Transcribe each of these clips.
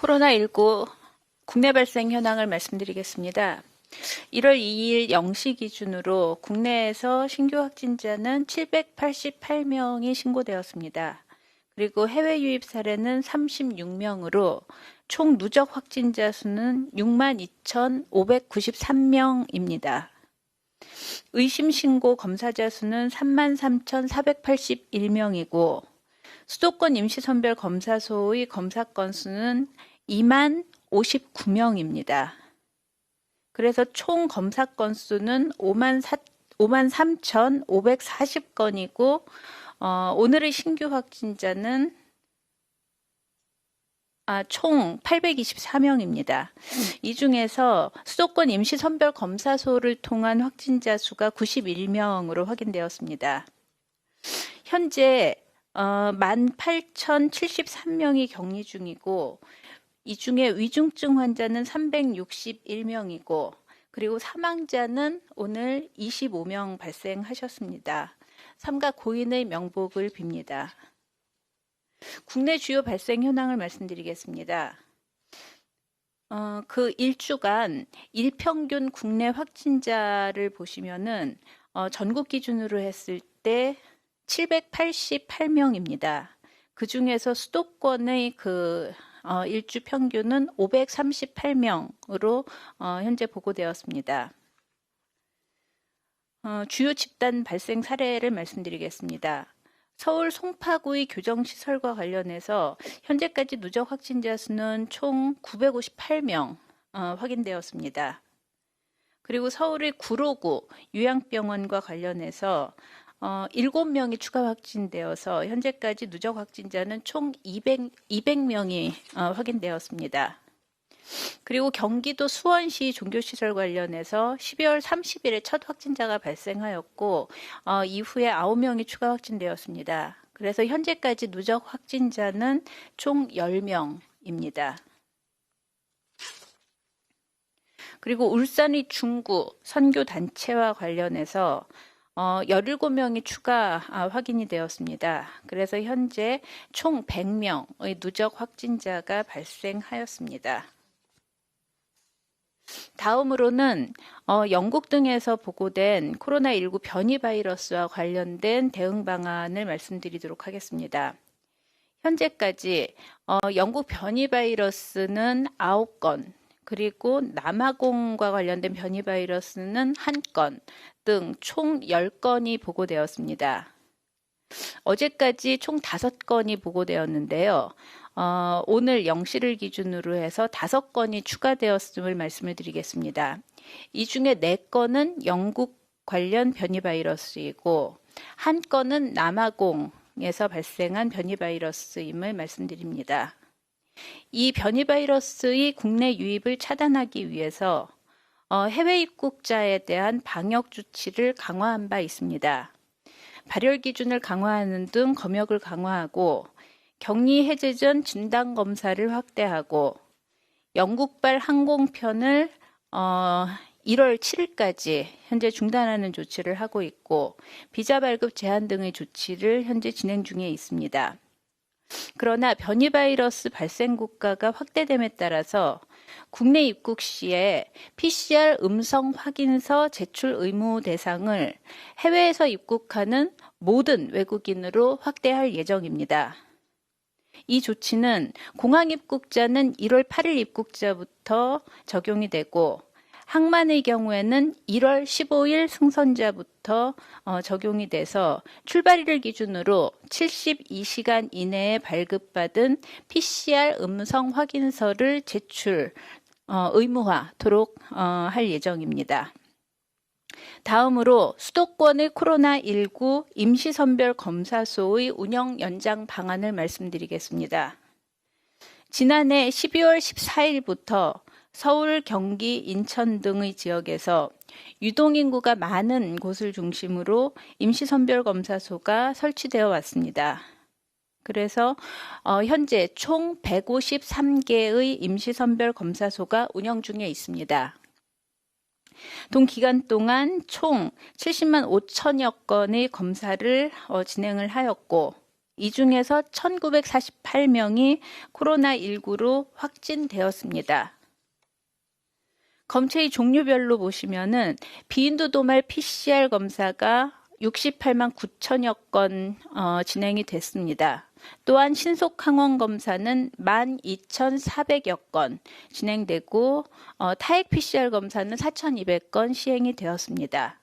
코로나19 국내 발생 현황을 말씀드리겠습니다. 1월 2일 0시 기준으로 국내에서 신규 확진자는 788명이 신고되었습니다. 그리고 해외 유입 사례는 36명으로 총 누적 확진자 수는 62,593명입니다. 의심 신고 검사자 수는 33,481명이고 수도권 임시선별 검사소의 검사 건수는 20,059명입니다. 그래서 총 검사 건수는 53,540건이고 오늘의 신규 확진자는 총 824명입니다. 이 중에서 수도권 임시선별 검사소를 통한 확진자 수가 91명으로 확인되었습니다. 현재 18,073명이 격리 중이고 이 중에 위중증 환자는 361명이고 그리고 사망자는 오늘 25명 발생하셨습니다. 삼가 고인의 명복을 빕니다. 국내 주요 발생 현황을 말씀드리겠습니다. 그 일주간 일평균 국내 확진자를 보시면은 전국 기준으로 했을 때 788명입니다. 그 중에서 수도권의 일주 평균은 538명으로 현재 보고되었습니다. 주요 집단 발생 사례를 말씀드리겠습니다. 서울 송파구의 교정시설과 관련해서 현재까지 누적 확진자 수는 총 958명 확인되었습니다. 그리고 서울의 구로구 요양병원과 관련해서 7명이 추가 확진되어서 현재까지 누적 확진자는 총 200명이 확인되었습니다. 그리고 경기도 수원시 종교시설 관련해서 12월 30일에 첫 확진자가 발생하였고 이후에 9명이 추가 확진되었습니다. 그래서 현재까지 누적 확진자는 총 10명입니다. 그리고 울산의 중구 선교단체와 관련해서 17명이 추가 확인이 되었습니다. 그래서 현재 총 100명의 누적 확진자가 발생하였습니다. 다음으로는 영국 등에서 보고된 코로나19 변이 바이러스와 관련된 대응 방안을 말씀드리도록 하겠습니다. 현재까지 영국 변이 바이러스는 9건, 그리고 남아공과 관련된 변이 바이러스는 1건 등 총 10건이 보고되었습니다. 어제까지 총 5건이 보고되었는데요. 오늘 0시를 기준으로 해서 5건이 추가되었음을 말씀을 드리겠습니다. 이 중에 4건은 영국 관련 변이 바이러스이고 1건은 남아공에서 발생한 변이 바이러스임을 말씀드립니다. 이 변이 바이러스의 국내 유입을 차단하기 위해서 해외 입국자에 대한 방역 조치를 강화한 바 있습니다. 발열 기준을 강화하는 등 검역을 강화하고 격리 해제 전 진단 검사를 확대하고 영국발 항공편을 1월 7일까지 현재 중단하는 조치를 하고 있고 비자 발급 제한 등의 조치를 현재 진행 중에 있습니다. 그러나 변이 바이러스 발생 국가가 확대됨에 따라서 국내 입국 시에 PCR 음성 확인서 제출 의무 대상을 해외에서 입국하는 모든 외국인으로 확대할 예정입니다. 이 조치는 공항 입국자는 1월 8일 입국자부터 적용이 되고 항만의 경우에는 1월 15일 승선자부터 적용이 돼서 출발일을 기준으로 72시간 이내에 발급받은 PCR 음성 확인서를 제출 의무화토록 할 예정입니다. 다음으로 수도권의 코로나19 임시선별 검사소의 운영 연장 방안을 말씀드리겠습니다. 지난해 12월 14일부터 서울, 경기, 인천 등의 지역에서 유동인구가 많은 곳을 중심으로 임시선별검사소가 설치되어 왔습니다. 그래서 현재 총 153개의 임시선별검사소가 운영 중에 있습니다. 동기간 동안 총 70만 5천여 건의 검사를 진행을 하였고 이 중에서 1948명이 코로나19로 확진되었습니다. 검체의 종류별로 보시면은 비인도 도말 PCR 검사가 68만 9천여 건 진행이 됐습니다. 또한 신속 항원 검사는 12,400여 건 진행되고 타액 PCR 검사는 4,200건 시행이 되었습니다.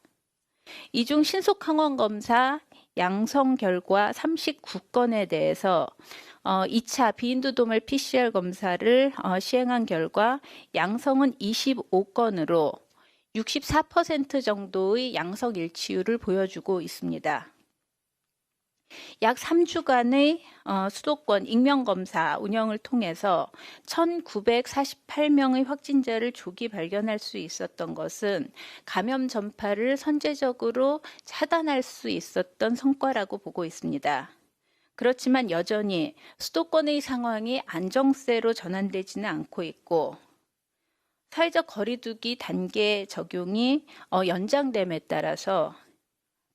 이 중 신속 항원 검사 양성 결과 39건에 대해서 2차 비인도 도말 PCR 검사를 시행한 결과 양성은 25건으로 64% 정도의 양성 일치율을 보여주고 있습니다. 약 3주간의 수도권 익명검사 운영을 통해서 1948명의 확진자를 조기 발견할 수 있었던 것은 감염 전파를 선제적으로 차단할 수 있었던 성과라고 보고 있습니다. 그렇지만 여전히 수도권의 상황이 안정세로 전환되지는 않고 있고 사회적 거리두기 단계 적용이 연장됨에 따라서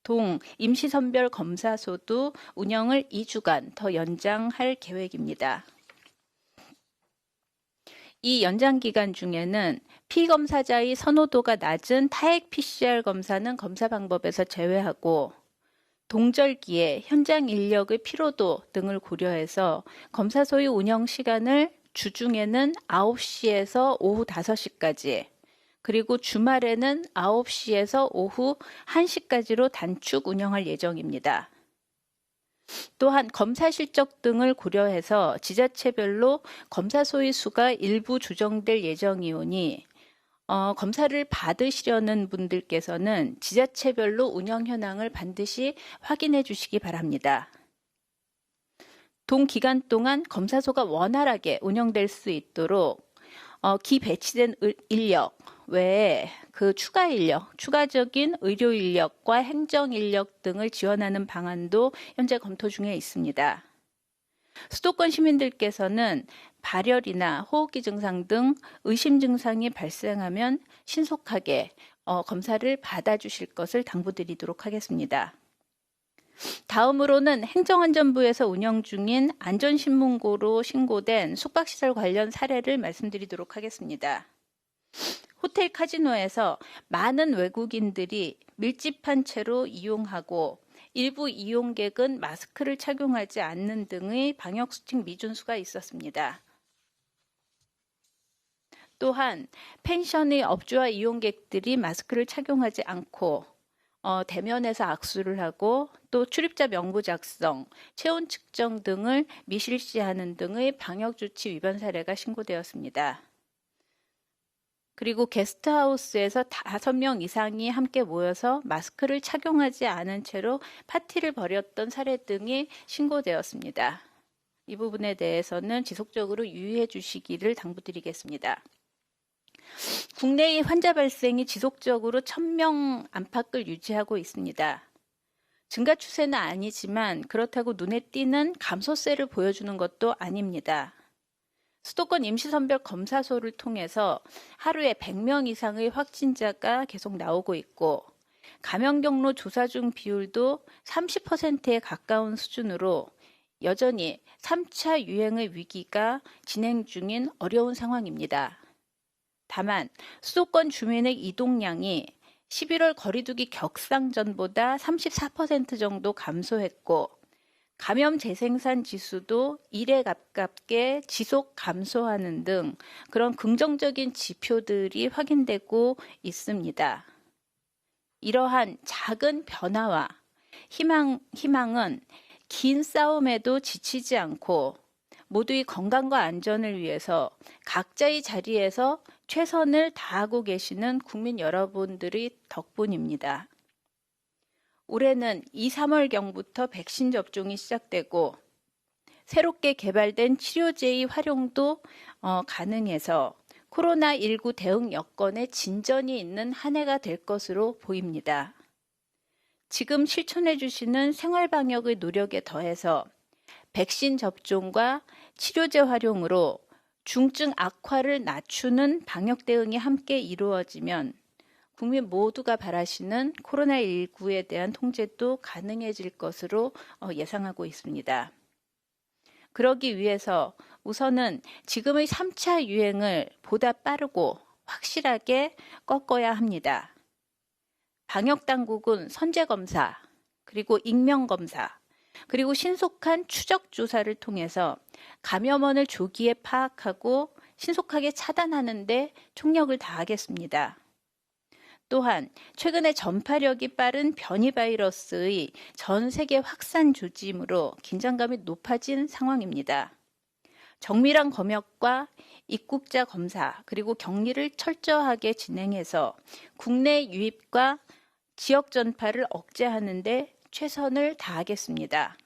동 임시선별 검사소도 운영을 2주간 더 연장할 계획입니다. 이 연장 기간 중에는 피검사자의 선호도가 낮은 타액 PCR 검사는 검사 방법에서 제외하고 동절기에 현장 인력의 피로도 등을 고려해서 검사소의 운영 시간을 주중에는 9시에서 오후 5시까지 그리고 주말에는 9시에서 오후 1시까지로 단축 운영할 예정입니다. 또한 검사 실적 등을 고려해서 지자체별로 검사소의 수가 일부 조정될 예정이오니 검사를 받으시려는 분들께서는 지자체별로 운영 현황을 반드시 확인해 주시기 바랍니다. 동기간 동안 검사소가 원활하게 운영될 수 있도록 기배치된 인력 외에 그 추가 인력, 추가적인 의료 인력과 행정 인력 등을 지원하는 방안도 현재 검토 중에 있습니다. 수도권 시민들께서는 발열이나 호흡기 증상 등 의심 증상이 발생하면 신속하게 검사를 받아주실 것을 당부드리도록 하겠습니다. 다음으로는 행정안전부에서 운영 중인 안전신문고로 신고된 숙박시설 관련 사례를 말씀드리도록 하겠습니다. 호텔 카지노에서 많은 외국인들이 밀집한 채로 이용하고 일부 이용객은 마스크를 착용하지 않는 등의 방역수칙 미준수가 있었습니다. 또한 펜션의 업주와 이용객들이 마스크를 착용하지 않고 대면에서 악수를 하고 또 출입자 명부 작성, 체온 측정 등을 미실시하는 등의 방역조치 위반 사례가 신고되었습니다. 그리고 게스트하우스에서 5명 이상이 함께 모여서 마스크를 착용하지 않은 채로 파티를 벌였던 사례 등이 신고되었습니다. 이 부분에 대해서는 지속적으로 유의해 주시기를 당부드리겠습니다. 국내의 환자 발생이 지속적으로 1,000명 안팎을 유지하고 있습니다. 증가 추세는 아니지만 그렇다고 눈에 띄는 감소세를 보여주는 것도 아닙니다. 수도권 임시선별 검사소를 통해서 하루에 100명 이상의 확진자가 계속 나오고 있고 감염 경로 조사 중 비율도 30%에 가까운 수준으로 여전히 3차 유행의 위기가 진행 중인 어려운 상황입니다. 다만 수도권 주민의 이동량이 11월 거리두기 격상 전보다 34% 정도 감소했고 감염 재생산 지수도 1에 가깝게 지속 감소하는 등 그런 긍정적인 지표들이 확인되고 있습니다. 이러한 작은 변화와 희망은 긴 싸움에도 지치지 않고 모두의 건강과 안전을 위해서 각자의 자리에서 최선을 다하고 계시는 국민 여러분들의 덕분입니다. 올해는 2, 3월경부터 백신 접종이 시작되고 새롭게 개발된 치료제의 활용도 가능해서 코로나19 대응 여건에 진전이 있는 한 해가 될 것으로 보입니다. 지금 실천해 주시는 생활방역의 노력에 더해서 백신 접종과 치료제 활용으로 중증 악화를 낮추는 방역 대응이 함께 이루어지면 국민 모두가 바라시는 코로나19에 대한 통제도 가능해질 것으로 예상하고 있습니다. 그러기 위해서 우선은 지금의 3차 유행을 보다 빠르고 확실하게 꺾어야 합니다. 방역당국은 선제검사, 그리고 익명검사, 그리고 신속한 추적조사를 통해서 감염원을 조기에 파악하고 신속하게 차단하는 데 총력을 다하겠습니다. 또한 최근에 전파력이 빠른 변이 바이러스의 전 세계 확산 조짐으로 긴장감이 높아진 상황입니다. 정밀한 검역과 입국자 검사 그리고 격리를 철저하게 진행해서 국내 유입과 지역 전파를 억제하는 데 최선을 다하겠습니다.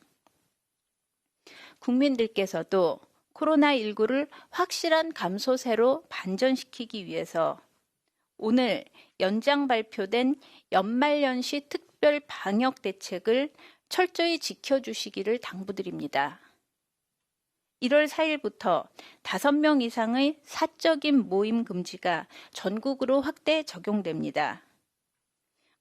국민들께서도 코로나19를 확실한 감소세로 반전시키기 위해서 오늘 연장 발표된 연말연시 특별 방역 대책을 철저히 지켜주시기를 당부드립니다. 1월 4일부터 5명 이상의 사적인 모임 금지가 전국으로 확대 적용됩니다.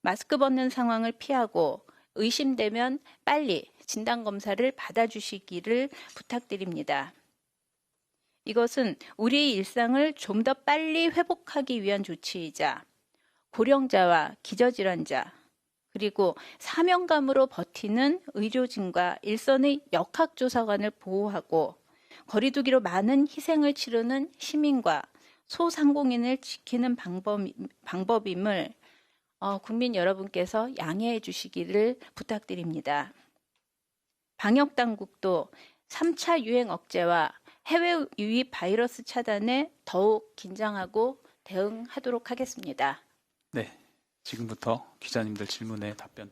마스크 벗는 상황을 피하고 의심되면 빨리 진단검사를 받아주시기를 부탁드립니다. 이것은 우리의 일상을 좀 더 빨리 회복하기 위한 조치이자 고령자와 기저질환자 그리고 사명감으로 버티는 의료진과 일선의 역학조사관을 보호하고 거리두기로 많은 희생을 치르는 시민과 소상공인을 지키는 방법임을 국민 여러분께서 양해해 주시기를 부탁드립니다. 방역당국도 3차 유행 억제와 해외 유입 바이러스 차단에 더욱 긴장하고 대응하도록 하겠습니다. 네, 지금부터 기자님들 질문에 답변